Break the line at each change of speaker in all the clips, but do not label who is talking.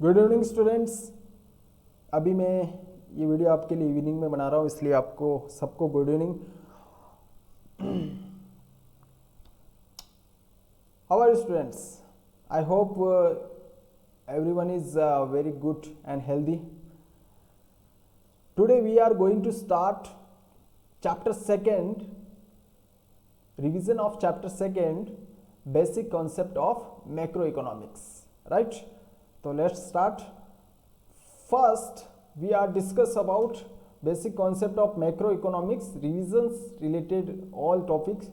Good evening students. अभी मैं ये वीडियो आपके लिए इवनिंग में बना रहा हूँ, इसलिए आपको सबको good evening. How are you students? I hope everyone is very good and healthy. Today we are going to start chapter 2nd, revision of chapter 2nd, basic concept of macroeconomics, right? So let's start. First we are discuss about basic concept of macroeconomics, revisions related all topics.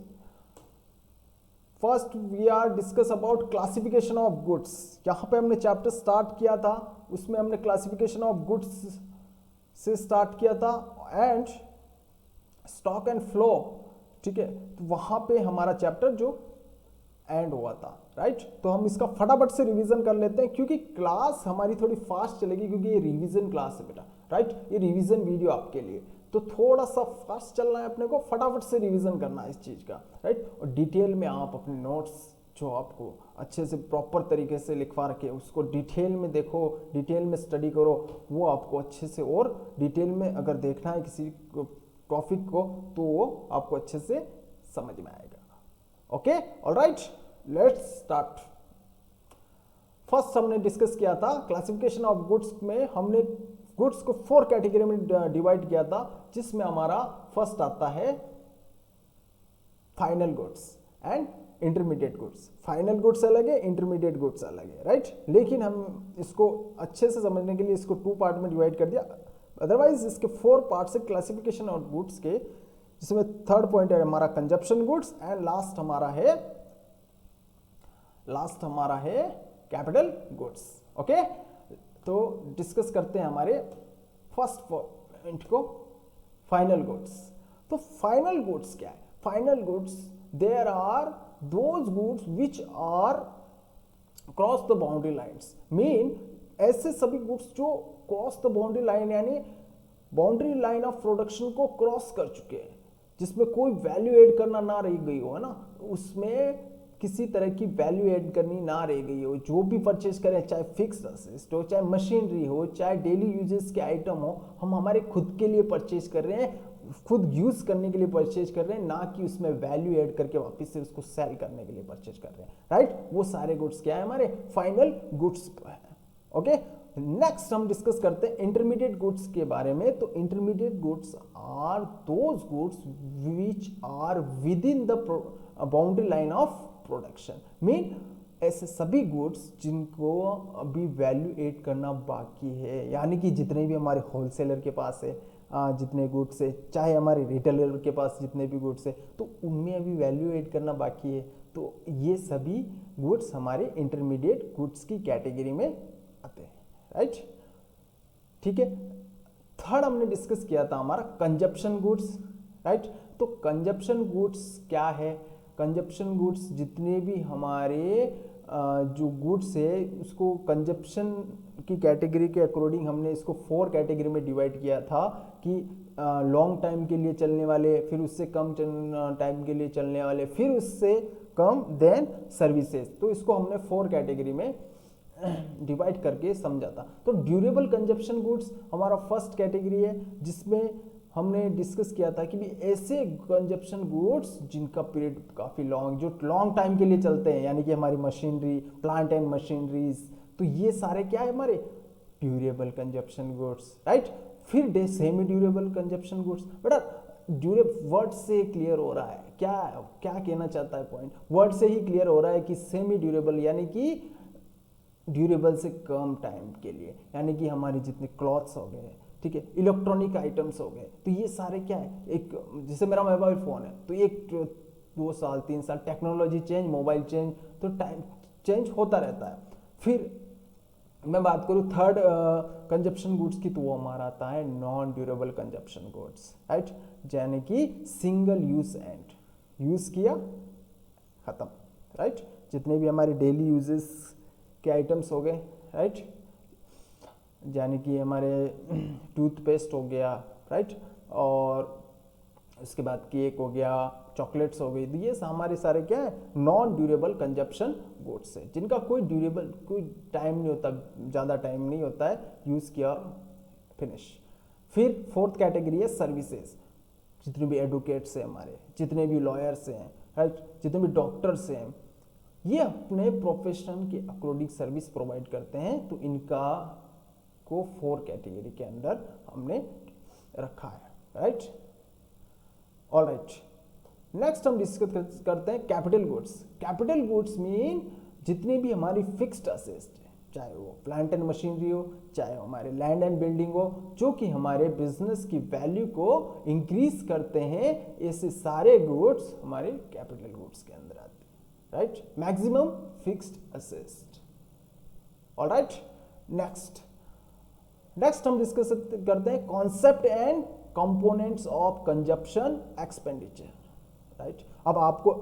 First we are discuss about classification of goods. यहाँ पे हमने chapter start किया था, उसमें हमने classification of goods से start किया था एंड स्टॉक एंड फ्लो, ठीक है। तो वहाँ पे हमारा चैप्टर जो एंड हुआ था, राइट। तो हम इसका फटाफट से रिवीजन कर लेते हैं क्योंकि क्लास हमारी थोड़ी फास्ट चलेगी, क्योंकि ये रिवीजन क्लास है बेटा, राइट। ये रिवीजन वीडियो आपके लिए, तो थोड़ा सा फास्ट चलना है अपने को, फटाफट से रिवीजन करना है इस चीज़ का, राइट। और डिटेल में आप अपने नोट्स जो आपको अच्छे से प्रॉपर तरीके से लिखवा रखे उसको डिटेल में देखो, डिटेल में स्टडी करो, वो आपको अच्छे से और डिटेल में अगर देखना है किसी टॉपिक को तो वो आपको अच्छे से समझ में आएगा। Okay, alright, let's start. First हमने डिस्कस किया था क्लासिफिकेशन ऑफ गुड्स में, हमने गुड्स को 4 कैटेगरी में डिवाइड किया था, जिसमें हमारा फर्स्ट आता है final goods and intermediate goods. Final goods अलग है, इंटरमीडिएट गुड्स अलग है, राइट। लेकिन हम इसको अच्छे से समझने के लिए इसको 2 पार्ट में डिवाइड कर दिया, अदरवाइज इसके 4 पार्ट से क्लासिफिकेशन ऑफ गुड्स के, जिसमें थर्ड पॉइंट है हमारा कंजप्शन गुड्स एंड लास्ट हमारा है कैपिटल गुड्स। ओके, तो डिस्कस करते हैं हमारे फर्स्ट पॉइंट को, फाइनल गुड्स। तो फाइनल गुड्स क्या है? Final goods there are those goods which are cross the boundary lines, mean ऐसे सभी गुड्स जो क्रॉस द बाउंड्री लाइन यानी बाउंड्री लाइन ऑफ प्रोडक्शन को क्रॉस कर चुके हैं, जिसमें कोई वैल्यू ऐड करना ना रह गई हो, है ना, उसमें किसी तरह की वैल्यू ऐड करनी ना रह गई हो। जो भी परचेज करें, चाहे फिक्स्ड असेट हो, चाहे मशीनरी हो, चाहे डेली यूजेस के आइटम हो, हम हमारे खुद के लिए परचेज कर रहे हैं, खुद यूज करने के लिए परचेज कर रहे हैं, ना कि उसमें वैल्यू ऐड करके वापस से उसको सेल करने के लिए परचेज कर रहे हैं, राइट। वो सारे गुड्स क्या है? हमारे फाइनल गुड्स है। ओके, नेक्स्ट हम डिस्कस करते हैं इंटरमीडिएट गुड्स के बारे में। तो intermediate goods are those goods which are within the boundary line of production, mean ऐसे सभी गुड्स जिनको अभी वैल्यू ऐड करना बाकी है, यानी कि जितने भी हमारे होलसेलर के पास है, जितने गुड्स है, चाहे हमारे रिटेलर के पास जितने भी गुड्स है, तो उनमें अभी वैल्यू ऐड करना बाकी है। तो ये सभी गुड्स हमारे इंटरमीडिएट गुड्स की कैटेगरी में आते हैं, राइट। ठीक है, थर्ड हमने डिस्कस किया था हमारा कंजप्शन गुड्स, राइट। तो कंजप्शन गुड्स क्या है? कंजप्शन गुड्स जितने भी हमारे जो गुड्स है उसको कंजप्शन की कैटेगरी के अकॉर्डिंग हमने इसको 4 कैटेगरी में डिवाइड किया था कि लॉन्ग टाइम के लिए चलने वाले, फिर उससे कम टाइम के लिए चलने वाले, फिर उससे कम, देन सर्विसेज। तो इसको हमने 4 कैटेगरी में डिवाइड करके समझा था। तो ड्यूरेबल कंजप्शन गुड्स हमारा फर्स्ट कैटेगरी है, जिसमें हमने डिस्कस किया था कि भी ऐसे कंजप्शन गुड्स जिनका पीरियड काफ़ी लॉन्ग, जो लॉन्ग टाइम के लिए चलते हैं, यानी कि हमारी मशीनरी, प्लांट एंड मशीनरीज, तो ये सारे क्या है? हमारे ड्यूरेबल कंजप्शन गुड्स, राइट। फिर सेमी ड्यूरेबल कंजप्शन गुड्स। बेटा ड्यूरेबल वर्ड से क्लियर हो रहा है, क्या क्या कहना चाहता है पॉइंट? वर्ड से ही क्लियर हो रहा है कि सेमी ड्यूरेबल यानी कि ड्यूरेबल से कम टाइम के लिए, यानी कि हमारे जितने क्लॉथ्स हो गए, ठीक है, इलेक्ट्रॉनिक आइटम्स हो गए, तो ये सारे क्या है? एक जैसे मेरा मोबाइल फ़ोन है, तो एक 2 साल 3 साल टेक्नोलॉजी चेंज, मोबाइल चेंज, तो टाइम चेंज होता रहता है। फिर मैं बात करूँ थर्ड कंजप्शन गुड्स की, तो वो हमारा आता है non durable consumption goods, right. यानी कि सिंगल यूज एंड, यूज किया खत्म, राइट। जितने भी हमारे डेली यूजेस के आइटम्स हो गए, राइट, यानी कि हमारे टूथपेस्ट हो गया, राइट, और उसके बाद केक हो गया, चॉकलेट्स हो गई, तो ये हमारे सारे क्या है, नॉन ड्यूरेबल कंजप्शन गुड्स है, जिनका कोई टाइम नहीं होता, ज़्यादा टाइम नहीं होता है यूज़ किया फिनिश। फिर फोर्थ कैटेगरी है सर्विसेज, जितने भी एडवोकेट्स हैं हमारे, जितने भी लॉयर्स हैं, राइट, जितने भी डॉक्टर्स हैं, ये अपने प्रोफेशन के अकॉर्डिंग सर्विस प्रोवाइड करते हैं, तो इनका को 4 कैटेगरी के अंदर हमने रखा है, राइट। ऑल राइट, नेक्स्ट हम डिस्कस करते हैं capital goods. Capital goods mean जितनी भी हमारी फिक्स्ड असेट्स, चाहे वो प्लांट एंड मशीनरी हो, चाहे हमारे लैंड एंड बिल्डिंग हो, जो कि हमारे बिजनेस की वैल्यू को इंक्रीज करते हैं, ऐसे सारे गुड्स हमारे कैपिटल गुड्स के अंदर आते हैं, right. Maximum fixed assets. All right, next हम डिस्कस करते हैं concept and components of consumption expenditure, right. अब आपको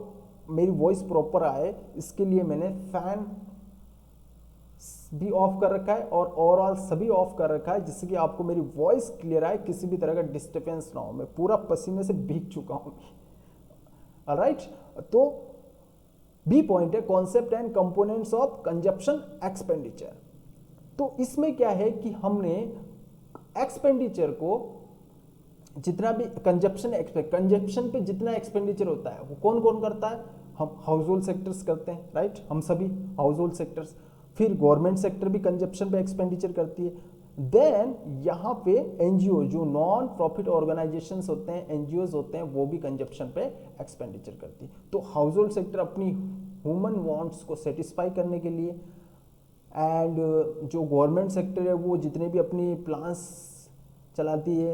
मेरी वॉइस प्रॉपर आए, इसके लिए मैंने फैन भी ऑफ कर रखा है और ओवरऑल सभी ऑफ कर रखा है, जिससे कि आपको मेरी वॉइस क्लियर आए, किसी भी तरह का डिस्टर्बेंस ना हो। मैं पूरा पसीने से भीग चुका हूं, ऑलराइट। तो बी पॉइंट है concept and components of consumption expenditure. तो इसमें क्या है कि हमने एक्सपेंडिचर को जितना भी कंजप्शन पे जितना एक्सपेंडिचर होता है वो कौन कौन करता है, हम हाउस होल्ड सेक्टर्स करते हैं, राइट, हम सभी हाउस होल्ड सेक्टर्स। फिर गवर्नमेंट सेक्टर भी कंजप्शन पे एक्सपेंडिचर करती है। देन यहाँ पे एनजीओ, जो नॉन प्रॉफिट ऑर्गेनाइजेशंस होते हैं, एनजीओज होते हैं, वो भी कंजप्शन पे एक्सपेंडिचर करती है। तो हाउस होल्ड सेक्टर अपनी ह्यूमन वांट्स को सेटिस्फाई करने के लिए, एंड जो गवर्नमेंट सेक्टर है वो जितने भी अपनी प्लान्स चलाती है,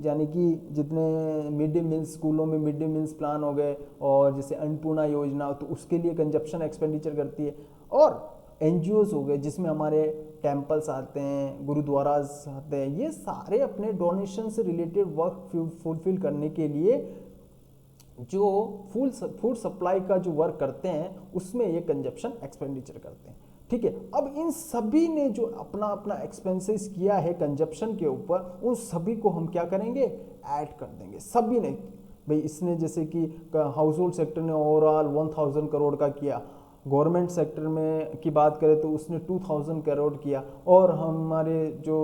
यानी कि जितने मिड डे मील्स, स्कूलों में मिड डे मील्स प्लान हो गए, और जैसे अन्नपूर्णा योजना, तो उसके लिए कंजप्शन एक्सपेंडिचर करती है। और एनजीओज हो गए जिसमें हमारे टेम्पल्स आते हैं, गुरुद्वाराज आते हैं, ये सारे अपने डोनेशन से रिलेटेड वर्क फुलफिल करने के लिए जो फूड सप्लाई का जो वर्क करते हैं, उसमें ये कंजप्शन एक्सपेंडिचर करते हैं, ठीक है। अब इन सभी ने जो अपना अपना एक्सपेंसेस किया है कंजप्शन के ऊपर, उन सभी को हम क्या करेंगे, ऐड कर देंगे। सभी ने, भाई इसने जैसे कि हाउस होल्ड सेक्टर ने ओवरऑल 1000 करोड़ का किया, गवर्नमेंट सेक्टर में की बात करें तो उसने 2000 करोड़ किया, और हमारे जो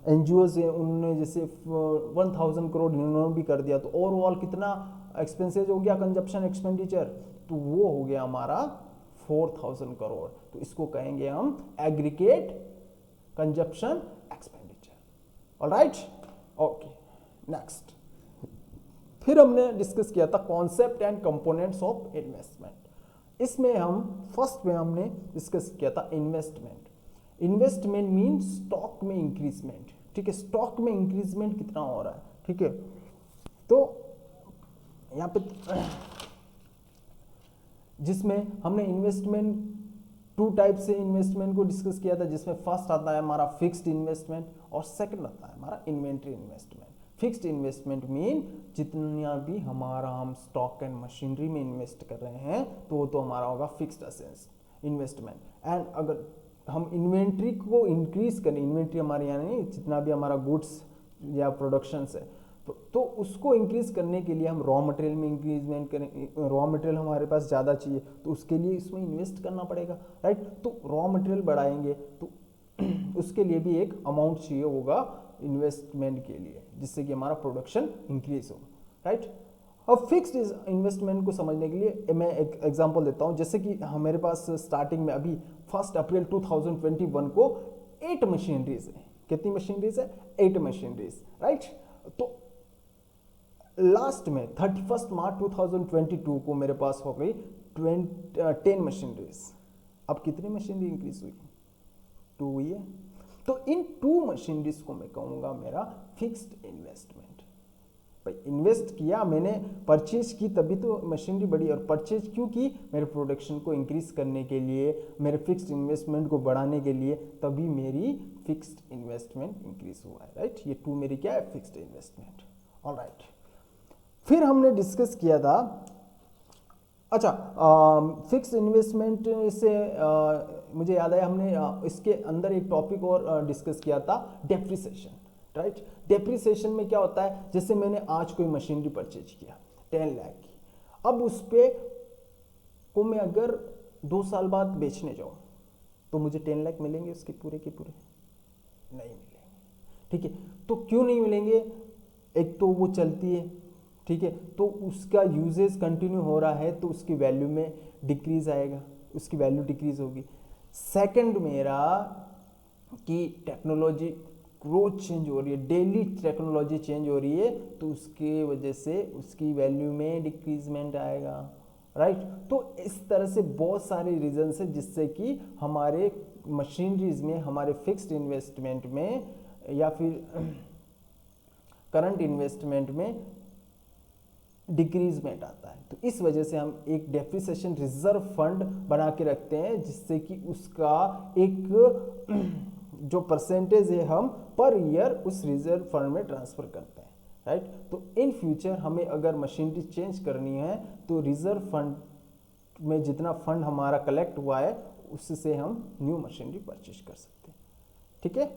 एनजीओज हैं उन्होंने जैसे 1000 करोड़ इन्होंने भी कर दिया, तो ओवरऑल कितना एक्सपेंसेस हो गया कंजप्शन एक्सपेंडिचर, तो वो हो गया हमारा 4000 करोड़। तो इसको कहेंगे हम aggregate consumption expenditure. Alright, okay, next. फिर हमने डिस्कस किया था concept and components of investment. इसमें हम फर्स्ट में हमने डिस्कस किया था इन्वेस्टमेंट। इन्वेस्टमेंट मीन स्टॉक में इंक्रीजमेंट, ठीक है, स्टॉक में इंक्रीजमेंट कितना हो रहा है, ठीक है। तो यहाँ पे जिसमें हमने इन्वेस्टमेंट 2 टाइप से इन्वेस्टमेंट को डिस्कस किया था, जिसमें फर्स्ट आता है हमारा फिक्स्ड इन्वेस्टमेंट और सेकंड आता है हमारा inventory investment. Fixed investment mean जितना भी हमारा हम स्टॉक एंड मशीनरी में इन्वेस्ट कर रहे हैं, तो हमारा होगा फिक्स्ड असेट्स इन्वेस्टमेंट। एंड अगर हम इन्वेंट्री को इंक्रीज करें, इन्वेंट्री हमारे यानी जितना भी हमारा गुड्स या प्रोडक्शन है, तो उसको इंक्रीज करने के लिए हम रॉ मटेरियल में इंक्रीजमेंट करें, रॉ मटेरियल हमारे पास ज़्यादा चाहिए, तो उसके लिए इसमें इन्वेस्ट करना पड़ेगा, राइट। तो रॉ मटेरियल बढ़ाएंगे तो उसके लिए भी एक अमाउंट चाहिए होगा इन्वेस्टमेंट के लिए, जिससे कि हमारा प्रोडक्शन इंक्रीज हो, राइट। अब फिक्स्ड इन्वेस्टमेंट को समझने के लिए मैं एक एग्जांपल देता हूं। जैसे कि हमारे पास स्टार्टिंग में अभी 1 अप्रैल 2021 को 8 मशीनरीज है। कितनी मशीनरीज है? 8 मशीनरीज, राइट। तो लास्ट में 31 मार्च 2022 को मेरे पास हो गई 10 मशीनरीज। अब कितनी मशीनरी इंक्रीज हुई? 2 हुई है। तो इन 2 मशीनरीज को मैं कहूंगा मेरा फिक्स्ड इन्वेस्टमेंट। भाई इन्वेस्ट किया मैंने, परचेज की, तभी तो मशीनरी बढ़ी। और परचेज क्यों की? मेरे प्रोडक्शन को इंक्रीज करने के लिए, मेरे फिक्स्ड इन्वेस्टमेंट को बढ़ाने के लिए, तभी मेरी फिक्स्ड इन्वेस्टमेंट इंक्रीज हुआ है, राइट। ये 2 मेरी क्या है? Fixed investment. ऑलराइट, फिर हमने डिस्कस किया था, अच्छा, फिक्स्ड इन्वेस्टमेंट से मुझे याद आया, हमने इसके अंदर एक टॉपिक और डिस्कस किया था, डेप्रिसिएशन। राइट। डेप्रिसिएशन में क्या होता है, जैसे मैंने आज कोई मशीनरी परचेज किया 10 लाख की, अब उस पे को मैं अगर 2 साल बाद बेचने जाऊं तो मुझे 10 लाख मिलेंगे उसके पूरे के पूरे? नहीं मिलेंगे, ठीक है। तो क्यों नहीं मिलेंगे? एक तो वो चलती है, ठीक है, तो उसका यूजेस कंटिन्यू हो रहा है तो उसकी वैल्यू में डिक्रीज आएगा, उसकी वैल्यू डिक्रीज होगी। सेकंड मेरा कि टेक्नोलॉजी रोज चेंज हो रही है, डेली टेक्नोलॉजी चेंज हो रही है, तो उसकी वजह से उसकी वैल्यू में डिक्रीजमेंट आएगा, राइट। तो इस तरह से बहुत सारे रीजंस है जिससे कि हमारे मशीनरीज में, हमारे फिक्स्ड इन्वेस्टमेंट में या फिर करंट इन्वेस्टमेंट में डिक्रीजमेंट आता है। तो इस वजह से हम एक डेप्रिसिएशन रिजर्व फंड बना के रखते हैं, जिससे कि उसका एक जो परसेंटेज है हम पर ईयर उस रिजर्व फंड में ट्रांसफर करते हैं, राइट। तो इन फ्यूचर हमें अगर मशीनरी चेंज करनी है तो रिजर्व फंड में जितना फंड हमारा कलेक्ट हुआ है उससे हम न्यू मशीनरी परचेज कर सकते हैं, ठीक है।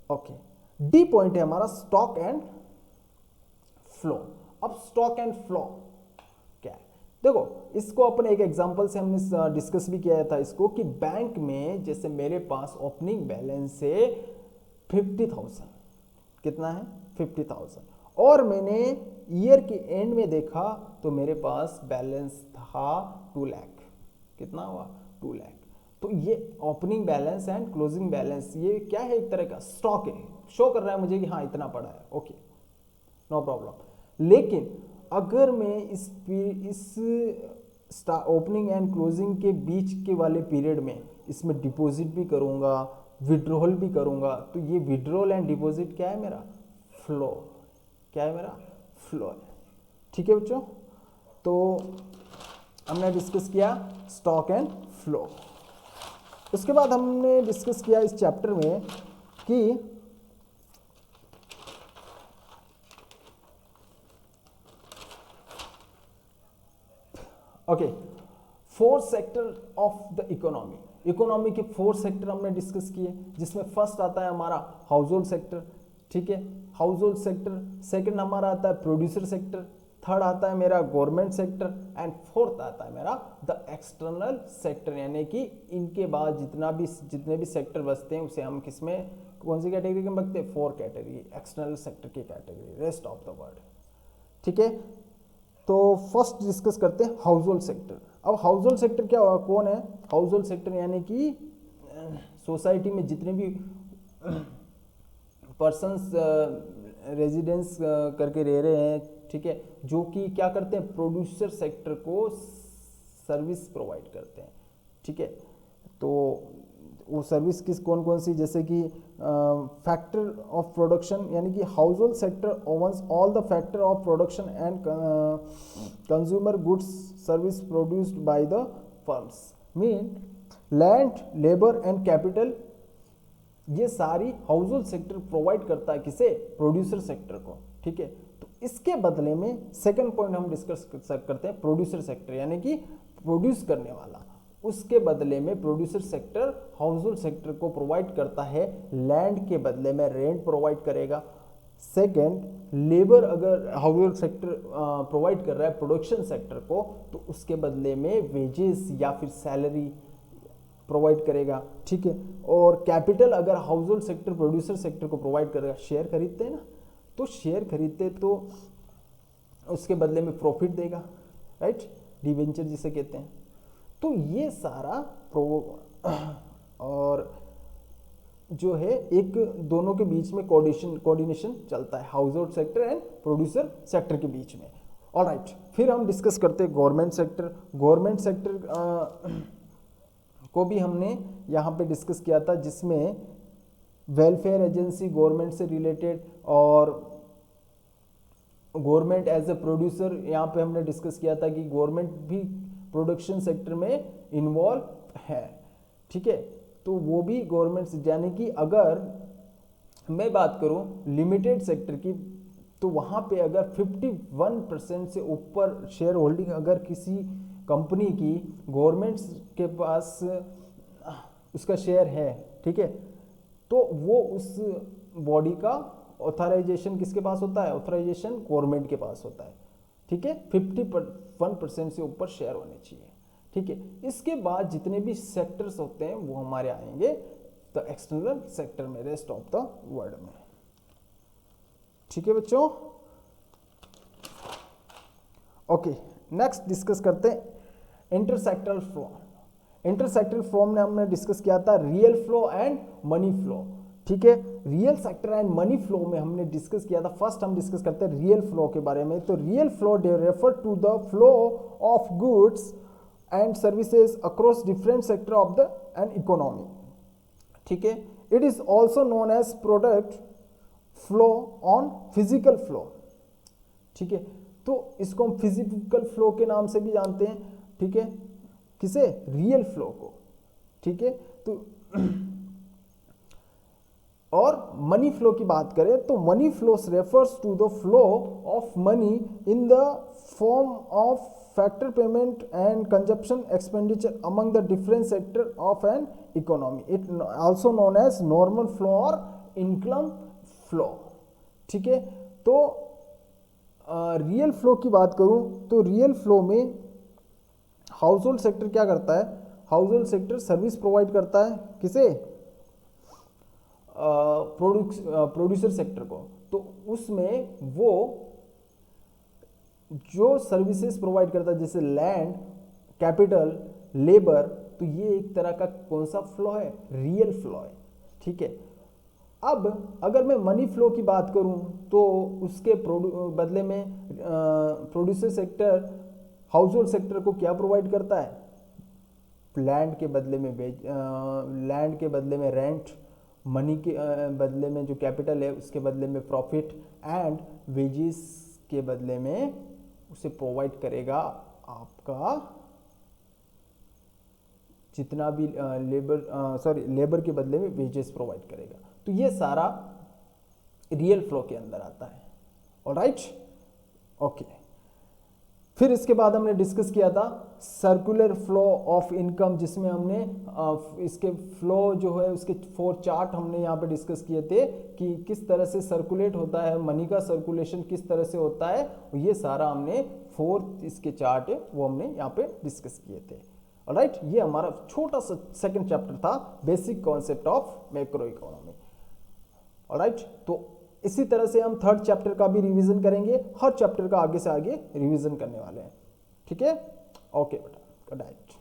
ओके, डी पॉइंट है हमारा स्टॉक एंड फ्लो। अब स्टॉक एंड फ्लो क्या है, देखो इसको अपने एक एग्जांपल से हमने डिस्कस भी किया था इसको, कि बैंक में जैसे मेरे पास ओपनिंग बैलेंस है 50,000, कितना है 50,000, और मैंने ईयर के एंड में देखा तो मेरे पास बैलेंस था 2 लाख, कितना हुआ 2 लाख। तो ये opening balance and closing balance ये क्या है, एक तरह का स्टॉक है, शो कर रहा है मुझे कि हाँ इतना पड़ा है, ओके नो प्रॉब्लम। लेकिन अगर मैं इस ओपनिंग एंड क्लोजिंग के बीच के वाले पीरियड में इसमें डिपॉजिट भी करूंगा, विड्रॉल भी करूंगा, तो ये विड्रॉल एंड डिपॉजिट क्या है मेरा फ्लो, क्या है मेरा फ्लो है, ठीक है बच्चों। तो हमने डिस्कस किया स्टॉक एंड फ्लो। उसके बाद हमने डिस्कस किया इस चैप्टर में कि okay 4 sector of the economy, economy के 4 सेक्टर हमने डिस्कस किए, जिसमें फर्स्ट आता है हमारा हाउस होल्ड सेक्टर, ठीक है, हाउस होल्ड सेक्टर। सेकंड हमारा आता है प्रोड्यूसर सेक्टर, थर्ड आता है मेरा गवर्नमेंट सेक्टर, एंड फोर्थ आता है मेरा द एक्सटर्नल सेक्टर, यानी कि इनके बाद जितने भी सेक्टर बचते हैं उसे हम किसमें, कौन सी कैटेगरी में रखते हैं, 4 कैटेगरी, एक्सटर्नल सेक्टर की category, rest of the world, ठीक है। तो फर्स्ट डिस्कस करते हैं हाउस होल्ड सेक्टर। अब हाउस होल्ड सेक्टर क्या कौन है, हाउस होल्ड सेक्टर यानी कि सोसाइटी में जितने भी पर्सन्स रेजिडेंस करके रह रहे हैं, ठीक है, जो कि क्या करते हैं, प्रोड्यूसर सेक्टर को सर्विस प्रोवाइड करते हैं, ठीक है। तो वो सर्विस किस कौन कौन सी, जैसे कि फैक्टर ऑफ प्रोडक्शन, यानी कि house hold sector ओवन्स all the factor of production and consumer goods service produced by the firms, mean land, labour and capital, ये सारी हाउस होल्ड सेक्टर प्रोवाइड करता है किसे, प्रोड्यूसर सेक्टर को, ठीक है। तो इसके बदले में सेकंड पॉइंट हम डिस्कस करते हैं प्रोड्यूसर सेक्टर, यानी कि प्रोड्यूस करने वाला, उसके बदले में producer sector house hold sector को प्रोवाइड करता है, लैंड के बदले में रेंट प्रोवाइड करेगा। सेकंड, लेबर अगर हाउस होल्ड सेक्टर प्रोवाइड कर रहा है प्रोडक्शन सेक्टर को, तो उसके बदले में वेजेस या फिर सैलरी प्रोवाइड करेगा, ठीक है। और कैपिटल अगर house hold sector producer sector को प्रोवाइड करेगा, शेयर खरीदते हैं ना, तो शेयर खरीदते तो उसके बदले में प्रॉफिट देगा, राइट, डिवेंचर जिसे कहते हैं। तो ये सारा और जो है एक दोनों के बीच में कोऑर्डिनेशन चलता है, household sector and producer sector के बीच में। ऑलराइट, फिर हम डिस्कस करते हैं गवर्नमेंट सेक्टर। गवर्नमेंट सेक्टर को भी हमने यहाँ पे डिस्कस किया था, जिसमें वेलफेयर एजेंसी गवर्नमेंट से रिलेटेड और गवर्नमेंट एज ए प्रोड्यूसर, यहाँ पे हमने डिस्कस किया था कि गवर्नमेंट भी प्रोडक्शन सेक्टर में इन्वॉल्व है, ठीक है। तो वो भी गवर्नमेंट, यानी कि अगर मैं बात करूं लिमिटेड सेक्टर की, तो वहां पे अगर 51% से ऊपर शेयर होल्डिंग अगर किसी कंपनी की गवर्नमेंट के पास उसका शेयर है, ठीक है, तो वो उस बॉडी का ऑथराइजेशन किसके पास होता है? ऑथराइजेशन गवर्नमेंट के पास होता है, ठीक है। 51% से ऊपर शेयर होने चाहिए, ठीक है। इसके बाद जितने भी सेक्टर्स होते हैं वो हमारे आएंगे द एक्सटर्नल सेक्टर में, रेस्ट ऑफ द वर्ल्ड में, ठीक है बच्चों। ओके, नेक्स्ट डिस्कस करते हैं इंटरसेक्टरल फ्लो। इंटरसेक्टरल फ्लो में हमने डिस्कस किया था real flow and money flow, ठीक है। Real sector and money flow में हमने डिस्कस किया था। फर्स्ट हम डिस्कस करते हैं रियल फ्लो के बारे में। तो real flow refer to the flow of goods and services across different sector of the an economy, ठीक है। It is also known as product flow on physical flow, ठीक है। तो इसको हम फिजिकल फ्लो के नाम से भी जानते हैं, ठीक है। किसे? रियल फ्लो को, ठीक है। तो और मनी फ्लो की बात करें तो money flows refers to the flow of money in the form of factor payment and consumption expenditure among the different sector of an economy. It also known as normal flow और income flow, ठीक है। तो real flow की बात करूं तो real flow में household sector क्या करता है? Household sector service provide करता है किसे? प्रोड्यूसर सेक्टर को। तो उसमें वो जो सर्विसेज प्रोवाइड करता है जैसे लैंड, कैपिटल, लेबर, तो ये एक तरह का कौन सा फ्लो है? रियल फ्लो है, ठीक है। अब अगर मैं मनी फ्लो की बात करूं तो उसके बदले में producer sector house hold sector को क्या प्रोवाइड करता है? लैंड के बदले में लैंड के बदले में रेंट, मनी के बदले में जो कैपिटल है उसके बदले में प्रॉफिट, एंड वेजेस के बदले में उसे प्रोवाइड करेगा आपका जितना भी लेबर के बदले में वेजेस प्रोवाइड करेगा। तो ये सारा रियल फ्लो के अंदर आता है, ऑलराइट। ओके, फिर इसके बाद हमने डिस्कस किया था सर्कुलर फ्लो ऑफ इनकम, जिसमें हमने इसके फ्लो जो है उसके 4 चार्ट हमने यहाँ पे डिस्कस किए थे कि किस तरह से सर्कुलेट होता है, मनी का सर्कुलेशन किस तरह से होता है। ये सारा हमने 4 इसके चार्ट है वो हमने यहाँ पे डिस्कस किए थे, ऑलराइट। ये हमारा छोटा सा सेकंड चैप्टर था, basic concept of macro economy, alright. तो इसी तरह से हम 3rd चैप्टर का भी रिवीजन करेंगे, हर चैप्टर का आगे से आगे रिवीजन करने वाले हैं, ठीक है। ओके बेटा, गुड नाइट।